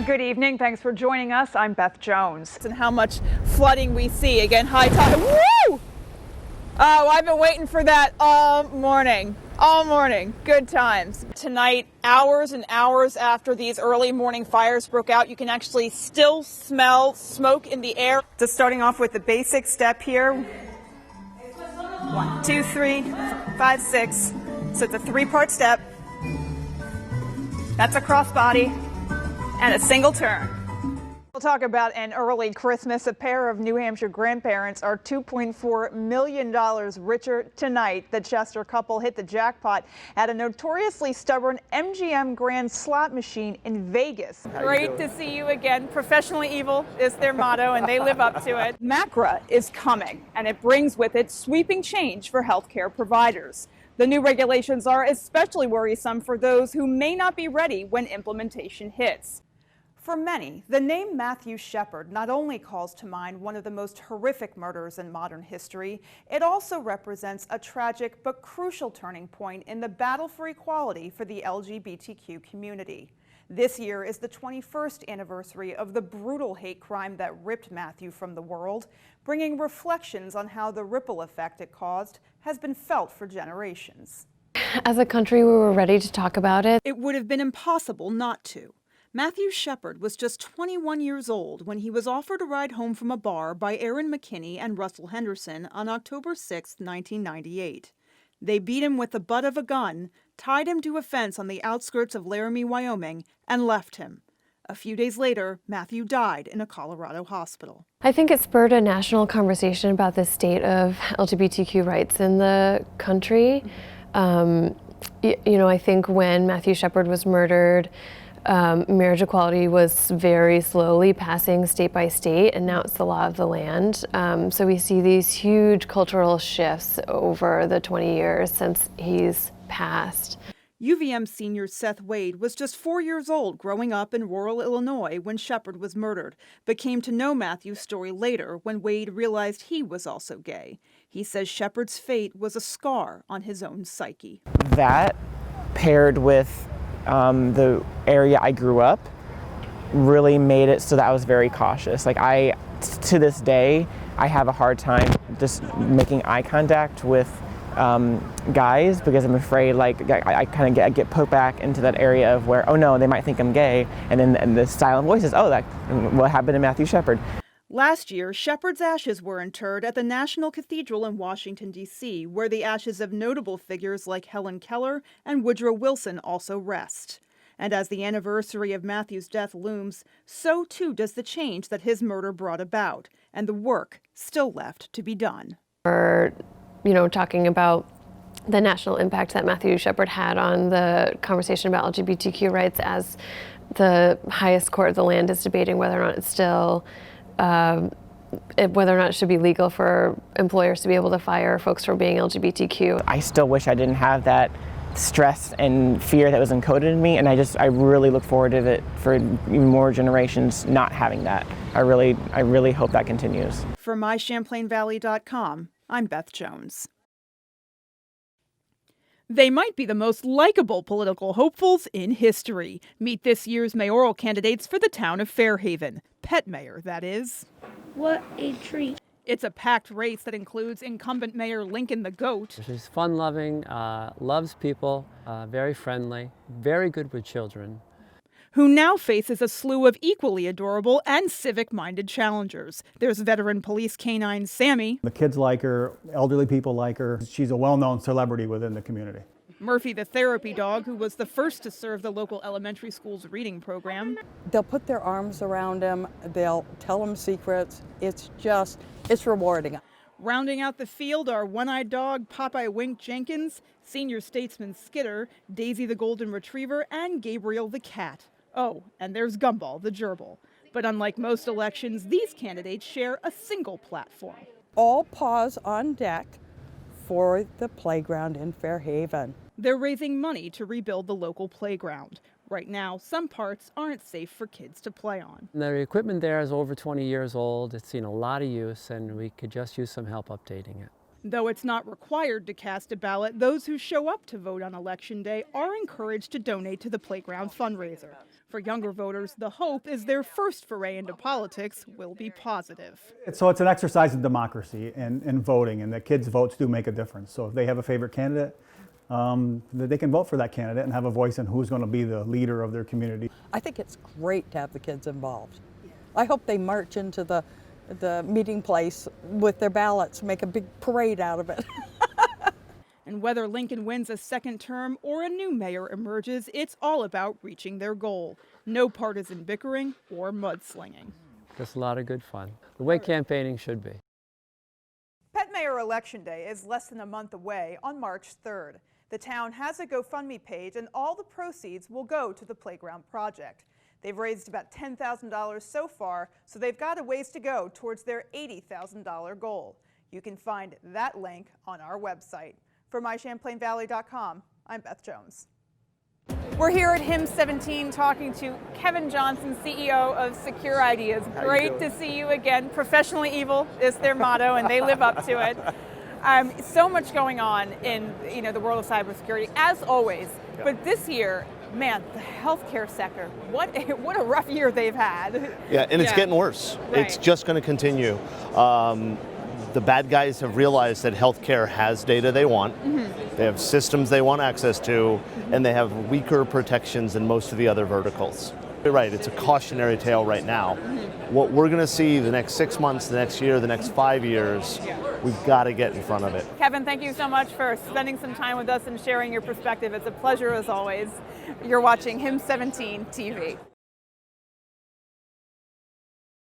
Good evening. Thanks for joining us. I'm Beth Jones. And how much flooding we see. Again, high tide. Woo! Oh, I've been waiting for that all morning. All morning. Good times. Tonight, hours and hours after these early morning fires broke out, you can actually still smell smoke in the air. Just starting off with the basic step here. 1, 2, 3, 5, 6. So it's a 3-part step. That's a crossbody. And a single turn. We'll talk about an early Christmas. A pair of New Hampshire grandparents are $2.4 million richer tonight. The Chester couple hit the jackpot at a notoriously stubborn MGM Grand slot machine in Vegas. Great to see you again. Professionally evil is their motto, and they live up to it. MACRA is coming, and it brings with it sweeping change for healthcare providers. The new regulations are especially worrisome for those who may not be ready when implementation hits. For many, the name Matthew Shepard not only calls to mind one of the most horrific murders in modern history, it also represents a tragic but crucial turning point in the battle for equality for the LGBTQ community. This year is the 21st anniversary of the brutal hate crime that ripped Matthew from the world, bringing reflections on how the ripple effect it caused has been felt for generations. As a country, we were ready to talk about it. It would have been impossible not to. Matthew Shepard was just 21 years old when he was offered a ride home from a bar by Aaron McKinney and Russell Henderson on October 6, 1998. They beat him with the butt of a gun, tied him to a fence on the outskirts of Laramie, Wyoming, and left him. A few days later, Matthew died in a Colorado hospital. I think it spurred a national conversation about the state of LGBTQ rights in the country. I think when Matthew Shepard was murdered, marriage equality was very slowly passing state by state, and now it's the law of the land. So we see these huge cultural shifts over the 20 years since he's passed. UVM senior Seth Wade was just 4 years old growing up in rural Illinois when Shepard was murdered, but came to know Matthew's story later when Wade realized he was also gay. He says Shepard's fate was a scar on his own psyche. That, paired with the area I grew up, really made it so that I was very cautious. To this day, I have a hard time just making eye contact with guys because I'm afraid I kind of get put back into that area of where, oh no, they might think I'm gay, and then the silent voices, oh, that what happened to Matthew Shepard. Last year, Shepard's ashes were interred at the National Cathedral in Washington, D.C., where the ashes of notable figures like Helen Keller and Woodrow Wilson also rest. And as the anniversary of Matthew's death looms, so too does the change that his murder brought about, and the work still left to be done. We're, talking about the national impact that Matthew Shepard had on the conversation about LGBTQ rights as the highest court of the land is debating whether or not it's still whether or not it should be legal for employers to be able to fire folks for being LGBTQ. I still wish I didn't have that stress and fear that was encoded in me, and I really look forward to it for even more generations not having that. I really hope that continues. For MyChamplainValley.com, I'm Beth Jones. They might be the most likable political hopefuls in history. Meet this year's mayoral candidates for the town of Fairhaven. Pet mayor, that is. What a treat. It's a packed race that includes incumbent Mayor Lincoln the Goat. She's fun-loving, loves people, very friendly, very good with children. Who now faces a slew of equally adorable and civic-minded challengers. There's veteran police canine Sammy. The kids like her, elderly people like her. She's a well-known celebrity within the community. Murphy the therapy dog, who was the first to serve the local elementary school's reading program. They'll put their arms around him, they'll tell him secrets. It's rewarding. Rounding out the field are one-eyed dog Popeye Wink Jenkins, senior statesman Skitter, Daisy the golden retriever, and Gabriel the cat. Oh, and there's Gumball the gerbil. But unlike most elections, these candidates share a single platform. All paws on deck for the playground in Fairhaven. They're raising money to rebuild the local playground. Right now, some parts aren't safe for kids to play on. The equipment there is over 20 years old. It's seen a lot of use, and we could just use some help updating it. Though it's not required to cast a ballot, those who show up to vote on Election Day are encouraged to donate to the Playground fundraiser. For younger voters, the hope is their first foray into politics will be positive. So it's an exercise in democracy and voting, and that kids' votes do make a difference. So if they have a favorite candidate, they can vote for that candidate and have a voice in who's going to be the leader of their community. I think it's great to have the kids involved. I hope they march into the meeting place with their ballots, make a big parade out of it. And whether Lincoln wins a second term or a new mayor emerges, it's all about reaching their goal. No partisan bickering or mudslinging. Just a lot of good fun. The way campaigning should be. Pet Mayor Election Day is less than a month away on March 3rd. The town has a GoFundMe page, and all the proceeds will go to the Playground project. They've raised about $10,000 so far, so they've got a ways to go towards their $80,000 goal. You can find that link on our website. For MyChamplainValley.com, I'm Beth Jones. We're here at HIM 17 talking to Kevin Johnson, CEO of Secure Ideas. Great to see you again. Professionally evil is their motto, and they live up to it. So much going on in the world of cybersecurity, as always. Yep. But this year, man, the healthcare sector, what a rough year they've had. Yeah, and it's getting worse. Right. It's just going to continue. The bad guys have realized that healthcare has data they want, they have systems they want access to, and they have weaker protections than most of the other verticals. You're right, it's a cautionary tale right now. What we're going to see the next 6 months, the next year, the next 5 years, we've got to get in front of it. Kevin, thank you so much for spending some time with us and sharing your perspective. It's a pleasure as always. You're watching HIM 17 TV.